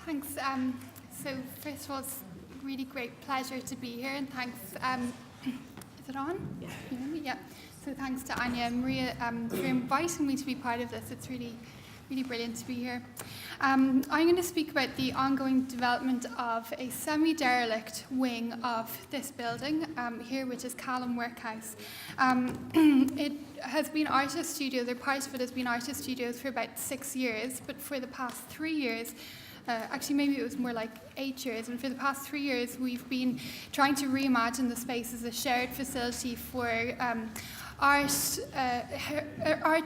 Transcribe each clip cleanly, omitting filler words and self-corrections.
Thanks. So first of all, it's a really great pleasure to be here, and thanks. Is it on? Yeah. You hear me? Yeah. So thanks to Anya and Maria for inviting me to be part of this. It's really brilliant to be here. I'm going to speak about the ongoing development of a semi-derelict wing of this building here, which is Callan Workhouse. It has been artist studios, or part of it has been artist studios for about 6 years, but for the past 3 years, actually maybe it was more like 8 years, and for the past 3 years we've been trying to reimagine the space as a shared facility for art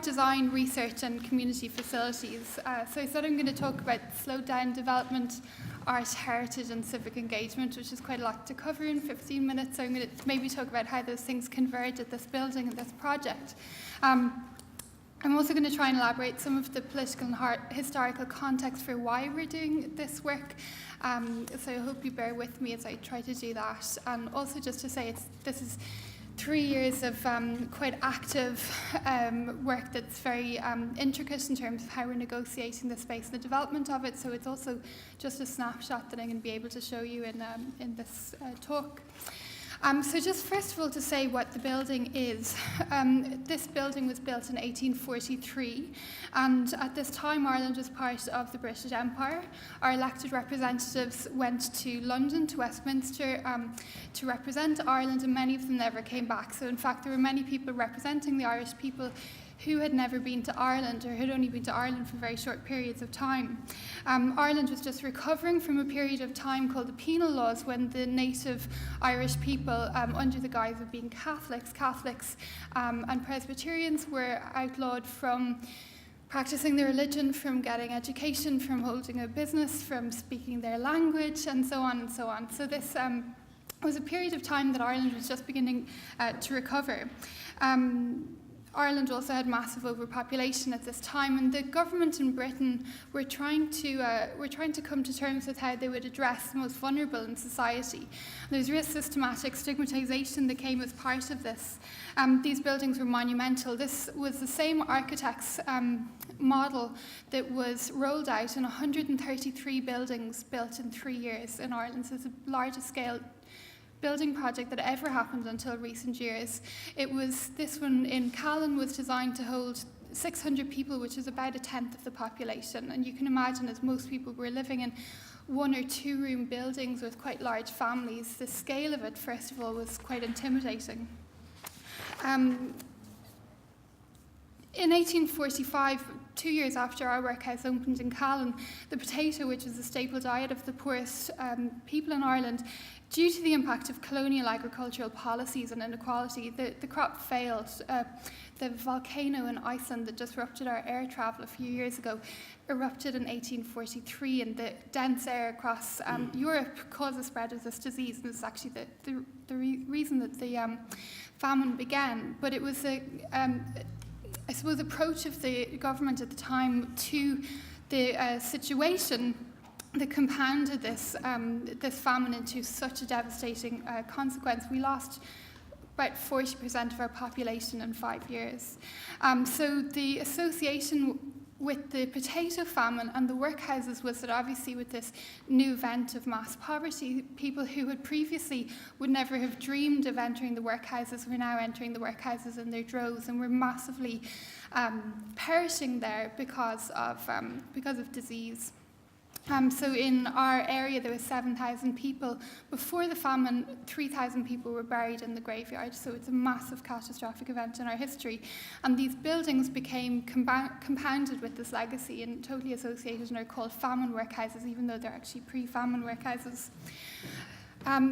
design, research and community facilities. So I said I'm going to talk about slowed down development, art heritage and civic engagement, which is quite a lot to cover in 15 minutes. So I'm going to maybe talk about how those things converge at this building and this project. I'm also going to try and elaborate some of the political and historical context for why we're doing this work. So I hope you bear with me as I try to do that. And also just to say, this is 3 years of quite active work that's very intricate in terms of how we're negotiating the space and the development of it. So it's also just a snapshot that I'm going to be able to show you in this talk. So just first of all to say what the building is. This building was built in 1843, and at this time Ireland was part of the British Empire. Our elected representatives went to London, to Westminster, to represent Ireland, and many of them never came back. So in fact there were many people representing the Irish people who had never been to Ireland, or had only been to Ireland for very short periods of time. Ireland was just recovering from a period of time called the penal laws, when the native Irish people, under the guise of being Catholics and Presbyterians, were outlawed from practicing their religion, from getting education, from holding a business, from speaking their language, and so on and so on. So this was a period of time that Ireland was just beginning to recover. Ireland also had massive overpopulation at this time, and the government in Britain were trying to come to terms with how they would address the most vulnerable in society. There's real systematic stigmatization that came as part of this. These buildings were monumental. This was the same architect's model that was rolled out in 133 buildings built in 3 years in Ireland. So it's the largest scale building project that ever happened until recent years. This one in Callan was designed to hold 600 people, which is about 1/10 of the population. And you can imagine, as most people were living in 1 or 2 room buildings with quite large families, the scale of it, first of all, was quite intimidating. In 1845, 2 years after our workhouse opened in Callan, the potato, which was the staple diet of the poorest people in Ireland, due to the impact of colonial agricultural policies and inequality, the crop failed. The volcano in Iceland that disrupted our air travel a few years ago erupted in 1843, and the dense air across Europe caused the spread of this disease, and this is actually the reason that the famine began. But it was I suppose, approach of the government at the time to the situation that compounded this famine into such a devastating consequence. We lost about 40% of our population in 5 years. So the association with the potato famine and the workhouses was that obviously with this new event of mass poverty, people who had previously would never have dreamed of entering the workhouses were now entering the workhouses in their droves, and were massively perishing there because of disease. So in our area there were 7,000 people. Before the famine, 3,000 people were buried in the graveyard, so it's a massive catastrophic event in our history. And these buildings became compounded with this legacy and totally associated and are called famine workhouses, even though they're actually pre-famine workhouses.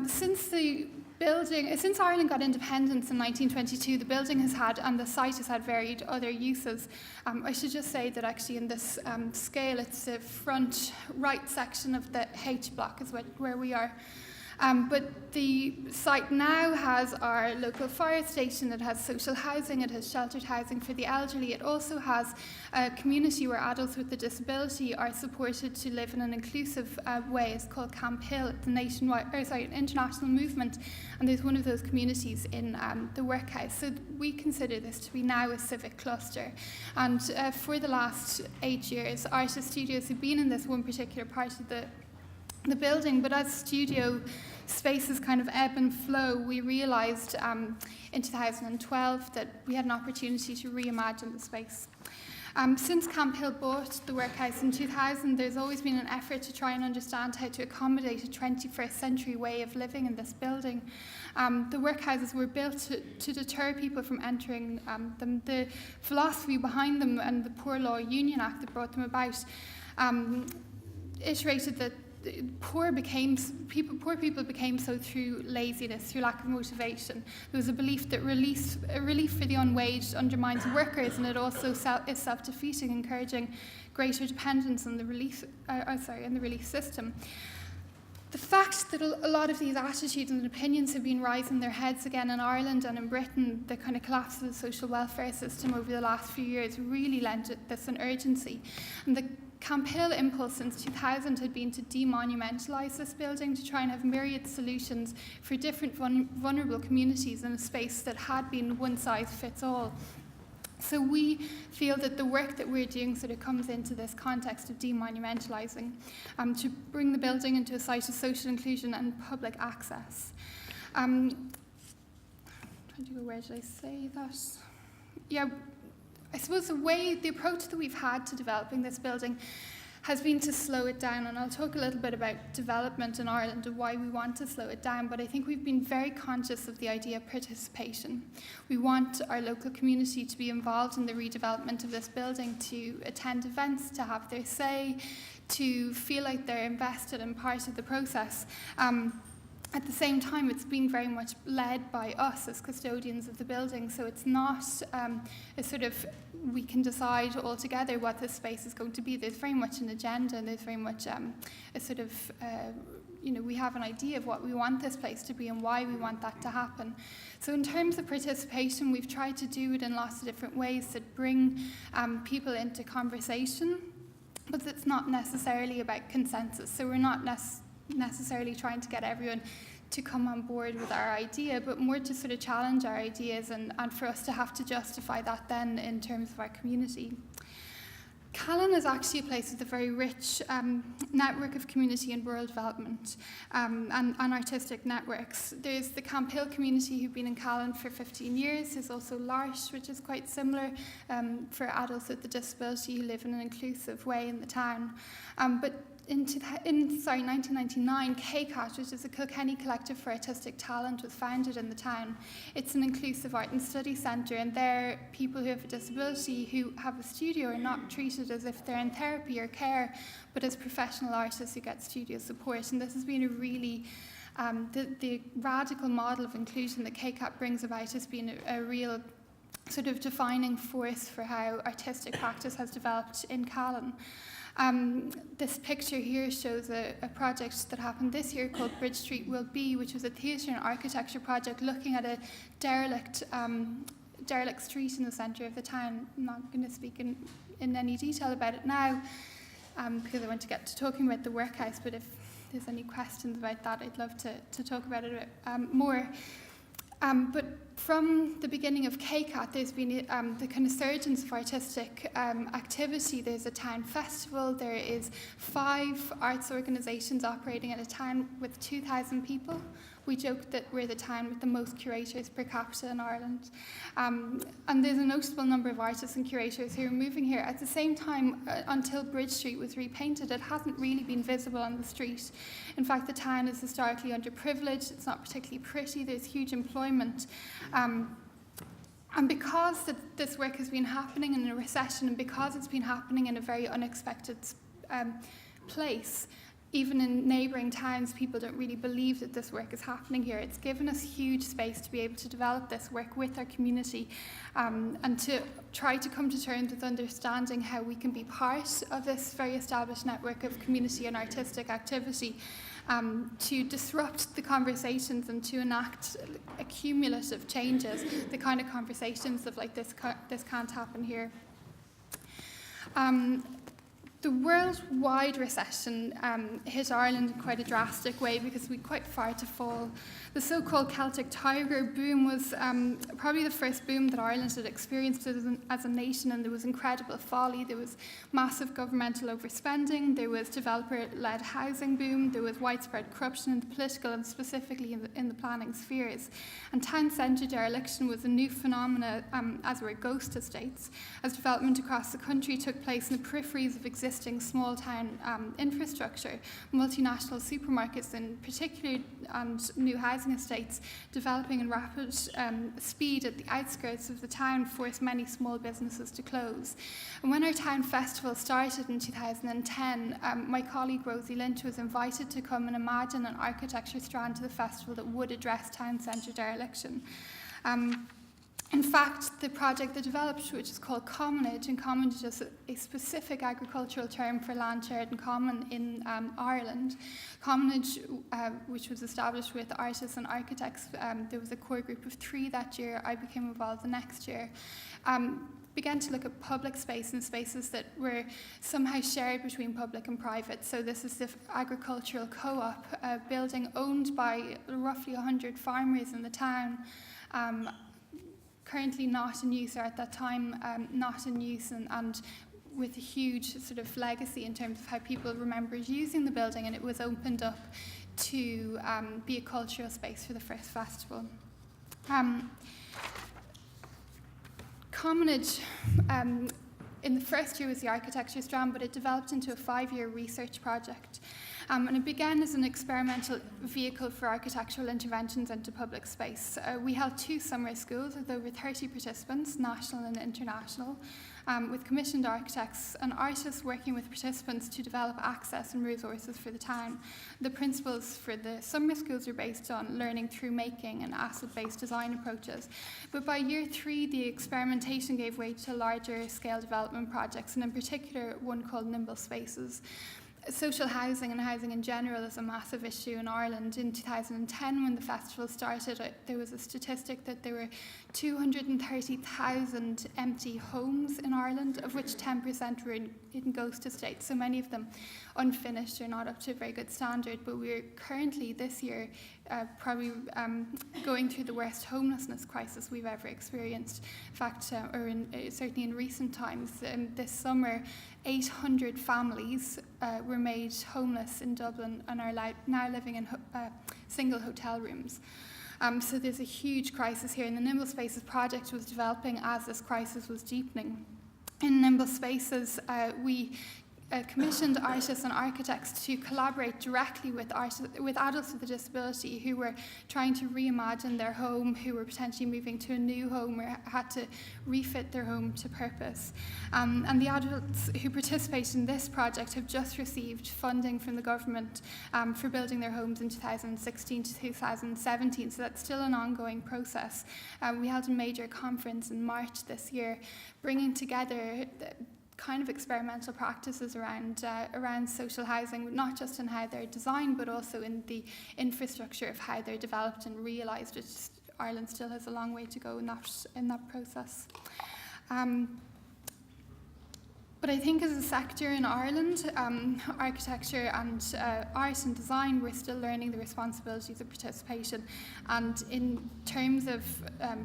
Since Ireland got independence in 1922, the building has had, and the site has had, varied other uses. I should just say that actually in this scale, it's the front right section of the H block is where we are. But the site now has our local fire station, it has social housing, it has sheltered housing for the elderly. It also has a community where adults with a disability are supported to live in an inclusive way. It's called Camp Hill. It's an international movement, and there's one of those communities in the workhouse. So we consider this to be now a civic cluster. And for the last 8 years, artist studios have been in this one particular part of the the building. But as studio spaces kind of ebb and flow, we realised in 2012 that we had an opportunity to reimagine the space. Since Camp Hill bought the workhouse in 2000, there's always been an effort to try and understand how to accommodate a 21st century way of living in this building. The workhouses were built to deter people from entering them. The philosophy behind them and the Poor Law Union Act that brought them about iterated that poor people became so through laziness, through lack of motivation. There was a belief that relief for the unwaged undermines workers, and it also is self-defeating, encouraging greater dependence on the relief system. The fact that a lot of these attitudes and opinions have been rising their heads again in Ireland and in Britain, the kind of collapse of the social welfare system over the last few years really lent this an urgency. And the Camp Hill impulse since 2000 had been to demonumentalise this building, to try and have myriad solutions for different vulnerable communities in a space that had been one size fits all. So we feel that the work that we're doing sort of comes into this context of demonumentalising, to bring the building into a site of social inclusion and public access. Trying to go, where did I say that? Yeah. I suppose the approach that we've had to developing this building has been to slow it down, and I'll talk a little bit about development in Ireland and why we want to slow it down, but I think we've been very conscious of the idea of participation. We want our local community to be involved in the redevelopment of this building, to attend events, to have their say, to feel like they're invested and part of the process. At the same time, it's been very much led by us as custodians of the building, so it's not a sort of, we can decide all together what this space is going to be. There's very much an agenda, and there's very much a sort of, we have an idea of what we want this place to be and why we want that to happen. So in terms of participation, we've tried to do it in lots of different ways that bring people into conversation, but it's not necessarily about consensus. So we're not necessarily trying to get everyone to come on board with our idea, but more to sort of challenge our ideas and for us to have to justify that then in terms of our community. Callan is actually a place with a very rich network of community and rural development and artistic networks. There's the Camp Hill community who've been in Callan for 15 years. There's also L'Arche, which is quite similar for adults with a disability who live in an inclusive way in the town. But in 1999, KCAT, which is a Kilkenny Collective for Artistic Talent, was founded in the town. It's an inclusive art and study centre, and there people who have a disability who have a studio are not treated as if they're in therapy or care, but as professional artists who get studio support. And this has been a really, the radical model of inclusion that KCAT brings about has been a real sort of defining force for how artistic practice has developed in Callan. This picture here shows a project that happened this year called Bridge Street Will Be, which was a theatre and architecture project looking at a derelict street in the centre of the town. I'm not going to speak in any detail about it now because I want to get to talking about the workhouse, but if there's any questions about that, I'd love to talk about it more. But from the beginning of KCAT, there's been the kind of surgence of artistic activity. There's a town festival. There is 5 arts organisations operating in a town with 2,000 people. We joke that we're the town with the most curators per capita in Ireland. And there's a notable number of artists and curators who are moving here. At the same time, until Bridge Street was repainted, it hasn't really been visible on the street. In fact, the town is historically underprivileged. It's not particularly pretty. There's huge employment. And because this work has been happening in a recession, and because it's been happening in a very unexpected place, even in neighbouring towns, people don't really believe that this work is happening here. It's given us huge space to be able to develop this work with our community and to try to come to terms with understanding how we can be part of this very established network of community and artistic activity, to disrupt the conversations and to enact cumulative changes, the kind of conversations of like this can't happen here. The worldwide recession hit Ireland in quite a drastic way because we had quite far to fall. The so-called Celtic Tiger boom was probably the first boom that Ireland had experienced as a nation, and there was incredible folly. There was massive governmental overspending, there was developer-led housing boom, there was widespread corruption in the political and specifically in the planning spheres. And town centre dereliction was a new phenomenon, as were ghost estates, as development across the country took place in the peripheries of existing small town infrastructure. Multinational supermarkets in particular and new housing estates developing in rapid speed at the outskirts of the town forced many small businesses to close. And when our town festival started in 2010, my colleague Rosie Lynch was invited to come and imagine an architecture strand to the festival that would address town centre dereliction. In fact, the project that developed, which is called commonage, and commonage is a specific agricultural term for land shared in common in Ireland. Commonage, which was established with artists and architects, there was a core group of 3 that year. I became involved the next year. Began to look at public space and spaces that were somehow shared between public and private. So this is the agricultural co-op, a building owned by roughly 100 farmers in the town. Currently not in use, or at that time not in use, and with a huge sort of legacy in terms of how people remembered using the building, and it was opened up to be a cultural space for the first festival. Commonage in the first year was the architecture strand, but it developed into a 5-year research project. And it began as an experimental vehicle for architectural interventions into public space. We held 2 summer schools with over 30 participants, national and international, with commissioned architects and artists working with participants to develop access and resources for the town. The principles for the summer schools are based on learning through making and asset-based design approaches. But by year 3, the experimentation gave way to larger scale development projects, and in particular one called Nimble Spaces. Social housing and housing in general is a massive issue in Ireland. In 2010, when the festival started, there was a statistic that there were 230,000 empty homes in Ireland, of which 10% were in ghost estates, so many of them unfinished or not up to a very good standard. But we're currently, this year, probably going through the worst homelessness crisis we've ever experienced. In fact, certainly in recent times, this summer, 800 families were made homeless in Dublin and are now living in single hotel rooms. So there's a huge crisis here, and the Nimble Spaces project was developing as this crisis was deepening. In Nimble Spaces, we commissioned artists and architects to collaborate directly with adults with a disability who were trying to reimagine their home, who were potentially moving to a new home or had to refit their home to purpose. And the adults who participated in this project have just received funding from the government for building their homes in 2016 to 2017, so that's still an ongoing process. We held a major conference in March this year, bringing together kind of experimental practices around social housing, not just in how they're designed, but also in the infrastructure of how they're developed and realised. Ireland still has a long way to go in that process. But I think as a sector in Ireland, architecture and art and design, we're still learning the responsibilities of participation. And in terms of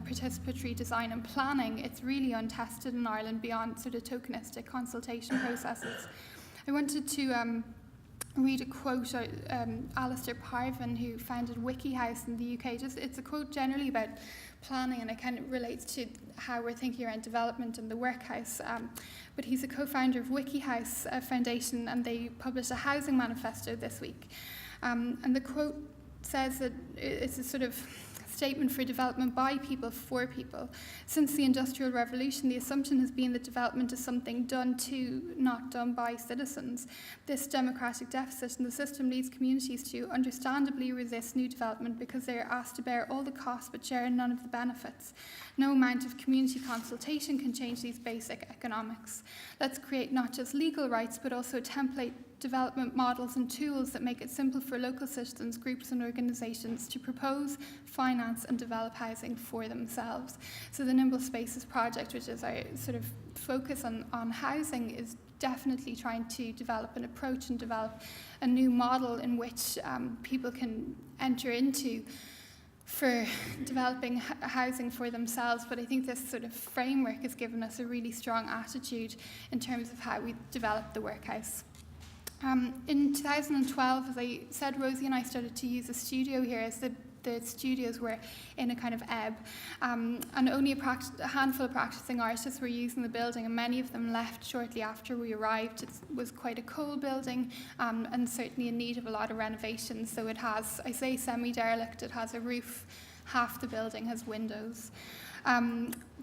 participatory design and planning, it's really untested in Ireland beyond sort of tokenistic consultation processes. I wanted to read a quote, Alistair Parvin, who founded WikiHouse in the UK. It's a quote generally about planning, and it kind of relates to how we're thinking around development in the workhouse. But he's a co-founder of WikiHouse Foundation, and they published a housing manifesto this week. And the quote says that it's a sort of statement for development by people for people. Since the Industrial Revolution, the assumption has been that development is something done to, not done by citizens. This democratic deficit in the system leads communities to understandably resist new development because they are asked to bear all the costs but share none of the benefits. No amount of community consultation can change these basic economics. Let's create not just legal rights but also template development models and tools that make it simple for local citizens, groups and organisations to propose, finance and develop housing for themselves. So the Nimble Spaces project, which is our sort of focus on housing, is definitely trying to develop an approach and develop a new model in which people can enter into for developing housing for themselves. But I think this sort of framework has given us a really strong attitude in terms of how we develop the workhouse. In 2012, as I said, Rosie and I started to use a studio here as the studios were in a kind of ebb, and only a handful of practicing artists were using the building, and many of them left shortly after we arrived. It was quite a cold building, and certainly in need of a lot of renovations. So it has, I say semi-derelict, it has a roof, half the building has windows.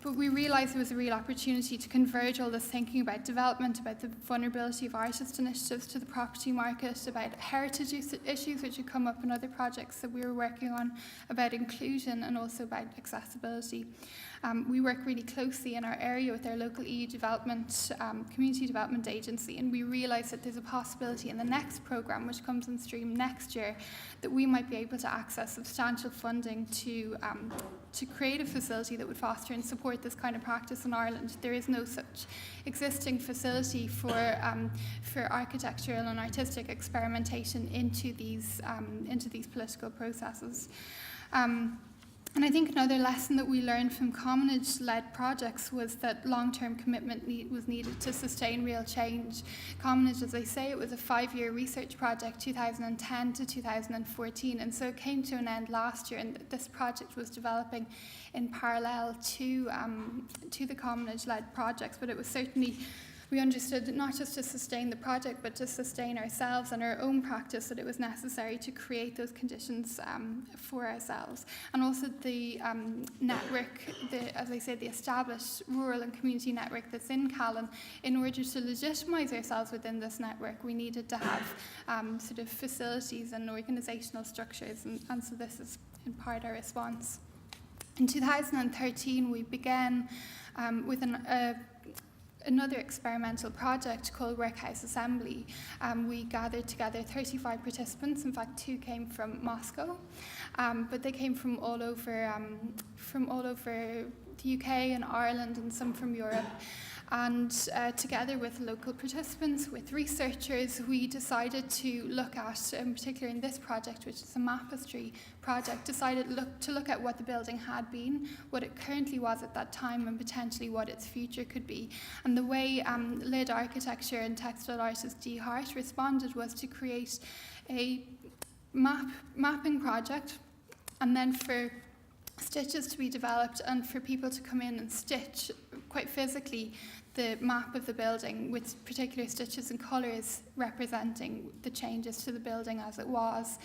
But we realised there was a real opportunity to converge all this thinking about development, about the vulnerability of artist initiatives to the property market, about heritage issues which had come up in other projects that we were working on, about inclusion and also about accessibility. We work really closely in our area with our local EU development, community development agency, and we realise that there's a possibility in the next programme, which comes on stream next year, that we might be able to access substantial funding to create a facility that would foster and support this kind of practice in Ireland. There is no such existing facility for architectural and artistic experimentation into these political processes. And I think another lesson that we learned from commonage-led projects was that long-term commitment was needed to sustain real change. Commonage, as I say, it was a 5-year research project, 2010 to 2014, and so it came to an end last year, and this project was developing in parallel to the commonage-led projects, but it was certainly, we understood not just to sustain the project, but to sustain ourselves and our own practice, that it was necessary to create those conditions for ourselves. And also the network, as I said, the established rural and community network that's in Callan, in order to legitimise ourselves within this network, we needed to have sort of facilities and organisational structures, and so this is in part our response. In 2013, we began with another experimental project called Workhouse Assembly. We gathered together 35 participants. In fact, 2 came from Moscow, but they came from all over the UK and Ireland, and some from Europe. And together with local participants, with researchers, we decided to look at, in particular in this project, which is a mapistry project, to look at what the building had been, what it currently was at that time, and potentially what its future could be. And the way Lid Architecture and textile artist Dee Hart responded was to create a mapping project, and then for stitches to be developed and for people to come in and stitch quite physically the map of the building with particular stitches and colours representing the changes to the building as it was,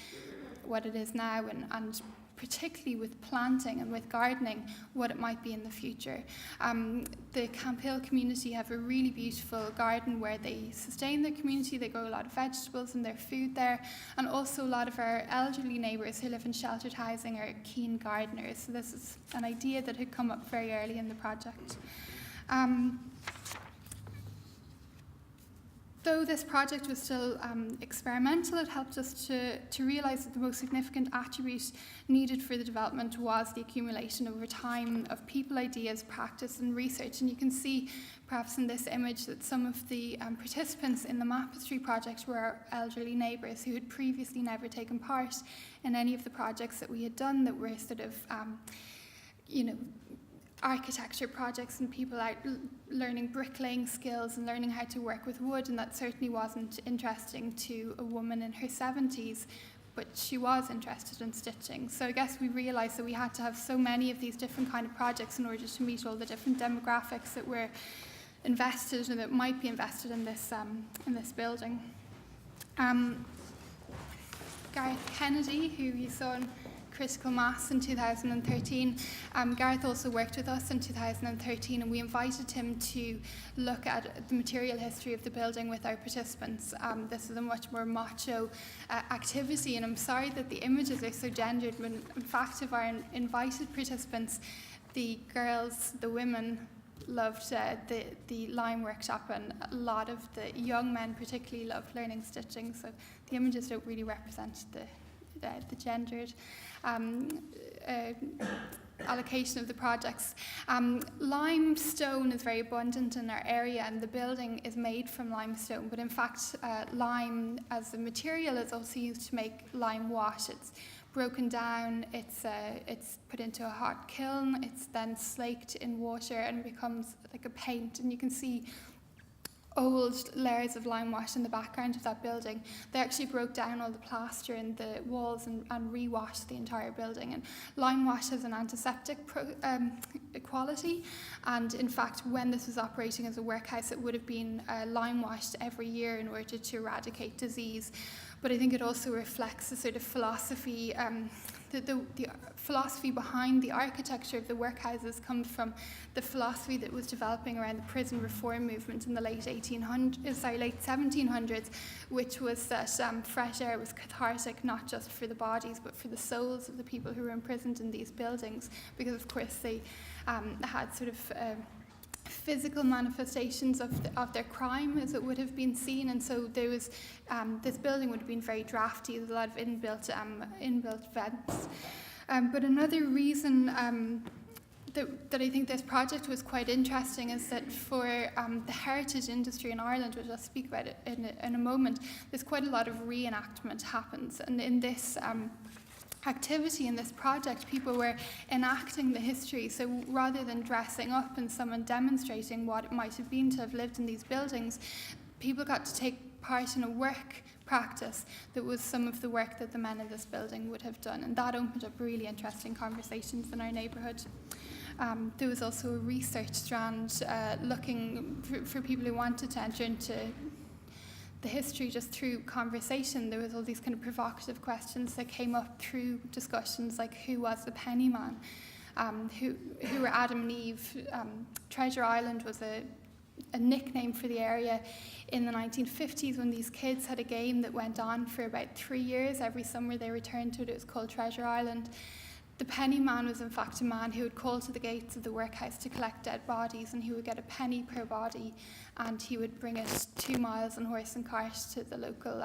what it is now, and particularly with planting and with gardening, what it might be in the future. The Camphill community have a really beautiful garden where they sustain their community. They grow a lot of vegetables and their food there, and also a lot of our elderly neighbours who live in sheltered housing are keen gardeners. So this is an idea that had come up very early in the project. Though this project was still experimental, it helped us to realise that the most significant attribute needed for the development was the accumulation over time of people, ideas, practice and research. And you can see perhaps in this image that some of the participants in the Mapistry project were our elderly neighbours who had previously never taken part in any of the projects that we had done, that were sort of, architecture projects and people out learning bricklaying skills and learning how to work with wood, and that certainly wasn't interesting to a woman in her 70s, but she was interested in stitching. So I guess we realised that we had to have so many of these different kind of projects in order to meet all the different demographics that were invested and that might be invested in this building. Gareth Kennedy, who you saw in Critical Mass in 2013. Gareth also worked with us in 2013, and we invited him to look at the material history of the building with our participants. This is a much more macho activity, and I'm sorry that the images are so gendered, when in fact of our invited participants, the girls, the women, loved the line workshop, and a lot of the young men particularly loved learning stitching, so the images don't really represent the gendered allocation of the projects. Limestone is very abundant in our area, and the building is made from limestone, but in fact lime as a material is also used to make lime wash. It's broken down, it's put into a hot kiln, it's then slaked in water and becomes like a paint, and you can see old layers of lime wash in the background of that building. They actually broke down all the plaster in the walls and re-washed the entire building. And lime wash has an antiseptic quality, and in fact when this was operating as a workhouse it would have been lime washed every year in order to eradicate disease. But I think it also reflects the sort of philosophy, the philosophy behind the architecture of the workhouses comes from the philosophy that was developing around the prison reform movement in the late 1700s, which was that fresh air was cathartic not just for the bodies but for the souls of the people who were imprisoned in these buildings, because of course they had sort of physical manifestations of their crime as it would have been seen, and so there was this building would have been very drafty. There's a lot of inbuilt vents. But another reason that I think this project was quite interesting is that for the heritage industry in Ireland, which I'll speak about it in a moment, there's quite a lot of reenactment happens, and in this activity in this project, people were enacting the history. So rather than dressing up and someone demonstrating what it might have been to have lived in these buildings, people got to take part in a work practice that was some of the work that the men in this building would have done, and that opened up really interesting conversations in our neighbourhood. There was also a research strand looking for people who wanted to enter into the history just through conversation. There was all these kind of provocative questions that came up through discussions, like who was the penny man, who were Adam and Eve. Treasure Island was a nickname for the area in the 1950s when these kids had a game that went on for about 3 years. Every summer they returned to it. It was called Treasure Island. The penny man was in fact a man who would call to the gates of the workhouse to collect dead bodies, and he would get a penny per body, and he would bring it 2 miles on horse and cart to the local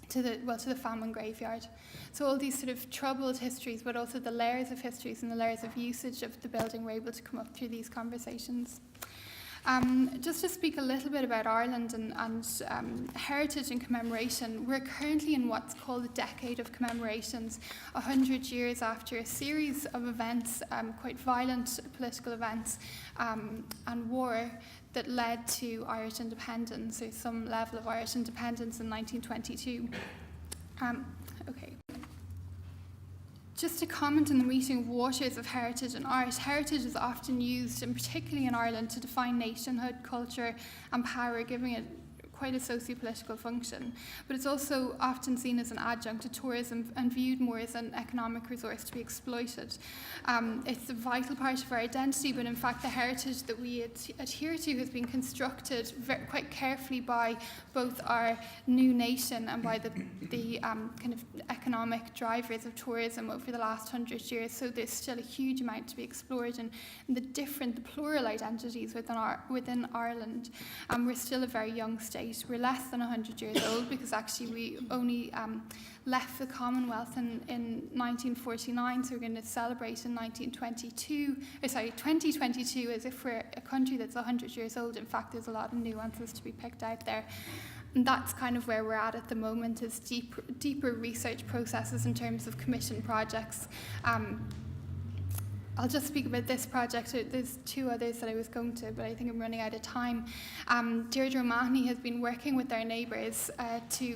to the famine graveyard. So all these sort of troubled histories, but also the layers of histories and the layers of usage of the building were able to come up through these conversations. Just to speak a little bit about Ireland and heritage and commemoration, we're currently in what's called the decade of commemorations, 100 years after a series of events, quite violent political events and war that led to Irish independence, or some level of Irish independence in 1922. Okay. Just to comment on the meeting waters of heritage and art, heritage is often used, and particularly in Ireland, to define nationhood, culture and power, giving it quite a socio-political function. But it's also often seen as an adjunct to tourism and viewed more as an economic resource to be exploited. It's a vital part of our identity, but in fact the heritage that we adhere to has been constructed quite carefully by both our new nation and by the kind of economic drivers of tourism over the last 100 years. So there's still a huge amount to be explored in the plural identities within Ireland. We're still a very young state. We're less than 100 years old, because actually we only left the Commonwealth in 1949, so we're going to celebrate in 2022 as if we're a country that's 100 years old. In fact, there's a lot of nuances to be picked out there. And that's kind of where we're at the moment, is deeper research processes in terms of commission projects. I'll just speak about this project. There's 2 others that I was going to, but I think I'm running out of time. Deirdre O'Mahony has been working with our neighbours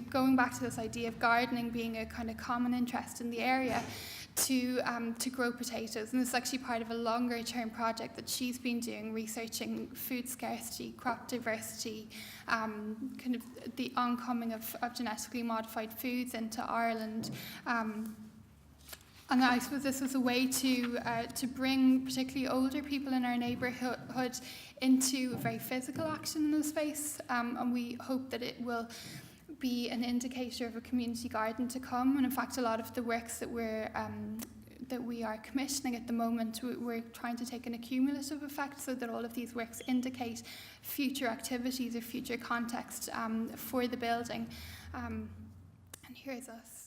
going back to this idea of gardening being a kind of common interest in the area, to grow potatoes. And this is actually part of a longer term project that she's been doing, researching food scarcity, crop diversity, kind of the oncoming of genetically modified foods into Ireland. And I suppose this is a way to bring particularly older people in our neighbourhood into very physical action in the space, and we hope that it will be an indicator of a community garden to come. And in fact, a lot of the works that we are commissioning at the moment, we're trying to take an accumulative effect, so that all of these works indicate future activities or future context for the building. And here's us.